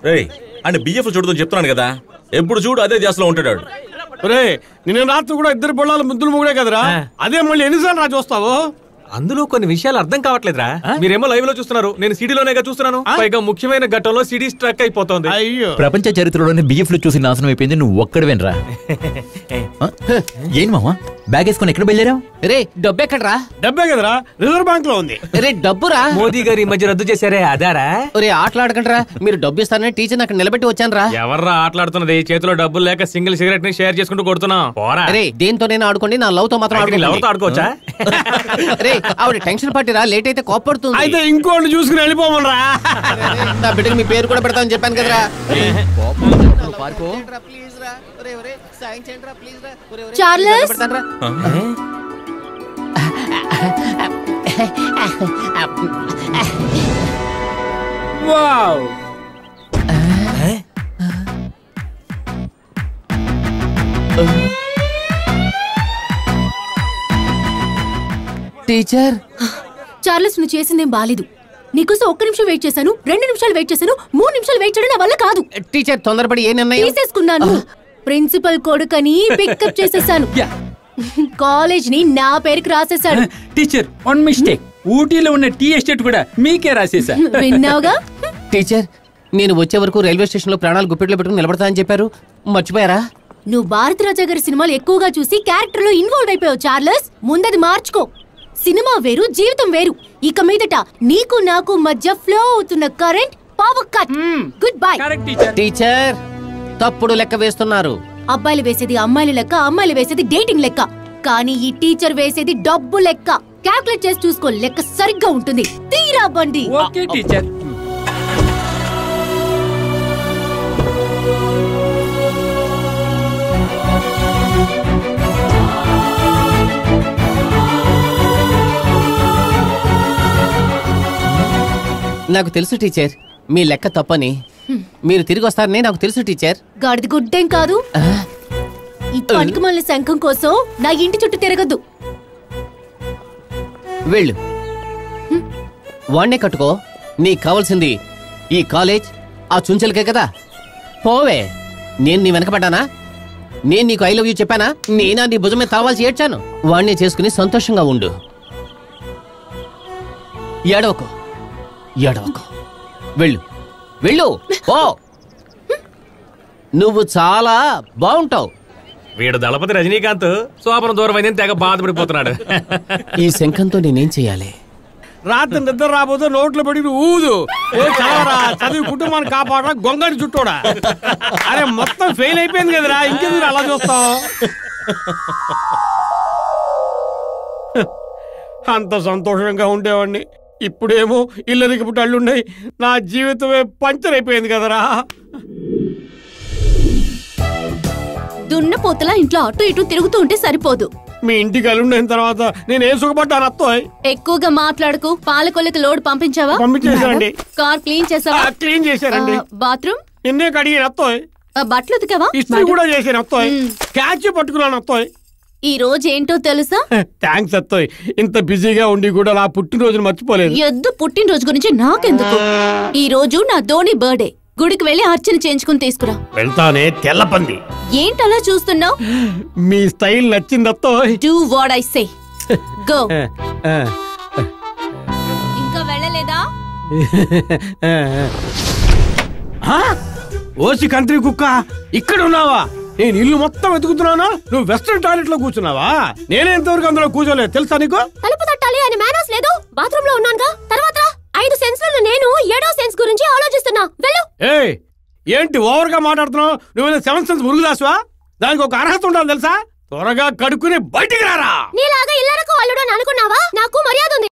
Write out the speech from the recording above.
రేయ్ అంటే బిఎఫ్ చూడదని చెప్తున్నాను కదా, ఎప్పుడు చూడు అదే ధ్యాసలో ఉంటాడు. రే నిన్న రాత్రి కూడా ఇద్దరు బొళ్ళాలు ముద్దులు ముగ్గురే కదరా, అదే మళ్ళీ ఎన్నిసార్లు రా చూస్తావు? అందులో కొన్ని విషయాలు అర్థం కావట్లేదురా. మీరేమో లైవ్ లో చూస్తున్నారు, నేను సిడీలోనేగా చూస్తున్నాను. పైగా ముఖ్యమైన ఘట్టంలో సిడీ స్ట్రక్ అయిపోతుంది. అయ్యో ప్రపంచ చరిత్రలోనే బిఎఫ్ లో చూసి నాశనం అయిపోయింది నువ్వు ఒక్కడివేనరా. ఏం మామా బ్యాగ్ వేసుకొని ఎక్కడ బయలుదేరావు? రే డబ్బు ఎక్కడరా? డబ్బే కదరా, రిజర్వ్ బ్యాంక్ లో ఉంది. రే డబ్బురా? మోదీ గారు ఈ మధ్య రద్దు చేశారే అదారా? రే ఆటలాడకండ్రా, మీరు డబ్బు ఇస్తారని టీచర్ అక్కడ నిలబెట్టి వచ్చాను రా. ఎవర్రా ఆటలాడుతున్నది? చేతిలో డబ్బులు లేక సింగిల్ సిగరెట్ ని షేర్ చేసుకుంటూ కొడుతున్నాం. రే దేంతో నేను ఆడుకోండి, నా లవ్ తో మాత్రం ఆడుకోవచ్చా? రే ఆవిడ టెన్షన్ పట్టిరా, లేట్ అయితే కోపడుతుంది. అయితే ఇంకోటి చూసుకుని వెళ్ళిపోమనరా. నా బిడ్డకి మీ పేరు కూడా పెడతామని చెప్పాను కదరా. చార్లెస్ వావ్ టీచర్ చార్లెస్ నువ్వు చేసిందేం బాలేదు. నీకోసం 1 నిమిషం వెయిట్ చేశాను, 2 నిమిషాలు వెయిట్ చేశాను, 3 నిమిషాలు వెయిట్ చేయడం నా వల్ల కాదు. టీచర్ తొందరపడి ఏ నిర్ణయం తీసేసుకున్నాను. ప్రిన్సిపల్ కొడుకని పికప్ చేసేసాను. కాలేజ్ ని నా పేరుకి రాసేసాడు. టీచర్ వన్ మిస్టేక్, ఊటీలో ఉన్న టీ ఎస్టేట్ కూడా మీకే రాసేసా. విన్నావుగా? టీచర్ నేను వచ్చే వరకు రైల్వే స్టేషన్ లో ప్రాణాలు గుప్పెట్లో పెట్టుకుని నిలబడతానని చెప్పారు, మర్చిపోయారా? నువ్వు భారత రాజా గారి సినిమాలు ఎక్కువగా చూసి క్యారెక్టర్ లో ఇన్వాల్వ్ అయిపోయావు చార్లెస్. ముందది మార్చుకో. సినిమా వేరు, జీవితం వేరు. ఇక మీదట నీకు నాకు మధ్య ఫ్లో అవుతున్న current power cut. Good bye. Teacher తప్పుడు లెక్క వేస్తున్నారు. అబ్బాయిలు వేసేది అమ్మాయిల లెక్క, అమ్మాయిలు వేసేది డేటింగ్ లెక్క. కానీ ఈ టీచర్ వేసేది డబ్బు లెక్క. క్యాల్కులేట్ చేసి చూసుకో, లెక్క సరిగ్గా ఉంటుంది. తీరా బండి. Okay teacher. నాకు తెలుసు టీచర్ మీ లెక్క తప్పని. మీరు తిరిగి వస్తారని నాకు తెలుసు టీచర్. గాడిది గుడ్డేం కాదు. ఈ పనికిమాలిన శంఖం కోసం నా ఇంటి చుట్టూ తిరగద్దు. వెళ్ళు, వాణ్ణే కట్టుకో. నీకు కావాల్సింది ఈ కాలేజ్, ఆ చుంచెలకే కదా. పోవే. నేను నీ వెనకబడ్డానా? నేను నీకు ఐ లవ్ యూ చెప్పానా? నేనా నీ భుజమే తావాల్సి ఏడ్చాను? వాణ్ణే చేసుకుని సంతోషంగా ఉండు. ఏడవకు, ఏడవకు. వెళ్ళు, వెళ్ళు. ఓ నువ్వు చాలా బాగుంటావు. వీడు దళపతి రజనీకాంత్ శోభన దూరమైందని తెగ బాధపడిపోతున్నాడు. ఈ శంఖంతో నేనేం చెయ్యాలి? రాత్రి నిద్ర రాబోతే నోట్లో పడి ఊదు. చదవరా, చదివి కుటుంబాన్ని కాపాడరా, గొంగడి చుట్టూడా. అరే మొత్తం ఫెయిల్ అయిపోయింది కదరా, ఇంకెందుకు అలా చూస్తావు? అంత సంతోషంగా ఉండేవాడిని, ఇప్పుడేమో ఇల్లరికి పుట్టళ్ళున్నాయి. నా జీవితమే పంచర్ అయిపోయింది కదరా. దున్నపోతలా ఇంట్లో అటు ఇటు తిరుగుతూ ఉంటే సరిపోదు. మీ ఇంటికి అల్లుండైన తర్వాత నేను ఏ సుఖపడ్డాను అత్తోయ్. ఎక్కువగా మాట్లాడుకు. పాలకొల్లికి లోడ్ పంపించావా? పంపించేశానండి. కార్ క్లీన్ చేసావా? క్లీన్ చేశానండి. బాత్రూమ్ నిన్నే కడిగిన అత్తోయ్. బట్టలు ఉతికావా? ఇస్త్రీ కూడా చేశాను అత్తోయ్. క్యాచ్ పట్టుకున్నాను అత్తోయ్. ఈ రోజు ఏంటో తెలుసా? థ్యాంక్స్ అత్తోయ్. ఇంత బిజీగా ఉండి కూడా నా పుట్టినరోజును మర్చిపోలేదు. ఎద్దు పుట్టినరోజు గురించి నాకెందుకు. ఈ రోజు నా ధోని బర్త్డే. గుడికి వెళ్ళి అర్చన చేయించుకుని తీసుకురా. వెళ్తానే తెల్లపంది. ఏంటలా చూస్తున్నావు? మీ స్టైల్ నచ్చింది అత్తోయ్. Do what I say. Go. ఇంకా వెళ్ళలేదా? ఓసి కంట్రీ కుక్క, ఇక్కడ ఉన్నావా? నేను ఇల్లు మొత్తం వెతుకుతున్నానా, నువ్వు వెస్ట్రన్ టాయిలెట్ లో కూర్చున్నావా? నేనే ఇంతవరకు అందులో కూర్చోలేదు తెలుసా నీకు? తలుపు తట్టాలి అని మేనర్స్ లేదు. బాత్రూమ్ లో ఉన్నానుగా. తర్వాత 5 సెన్స్లలో నేను 7వ సెన్స్ గురించి ఆలోచిస్తున్నా. వెళ్ళు. ఏంటి ఓవర్ గా మాట్లాడుతున్నావు? నువ్వు 7th సెన్స్ మురుగుదాసువా? దానికి ఒక అర్హత ఉండాలి తెలుసా? త్వరగా కడుక్కుని బయటికి రారా. నీలాగా ఇల్లరకు అల్లుడు అని అనుకున్నావా? నాకు మర్యాద ఉంది.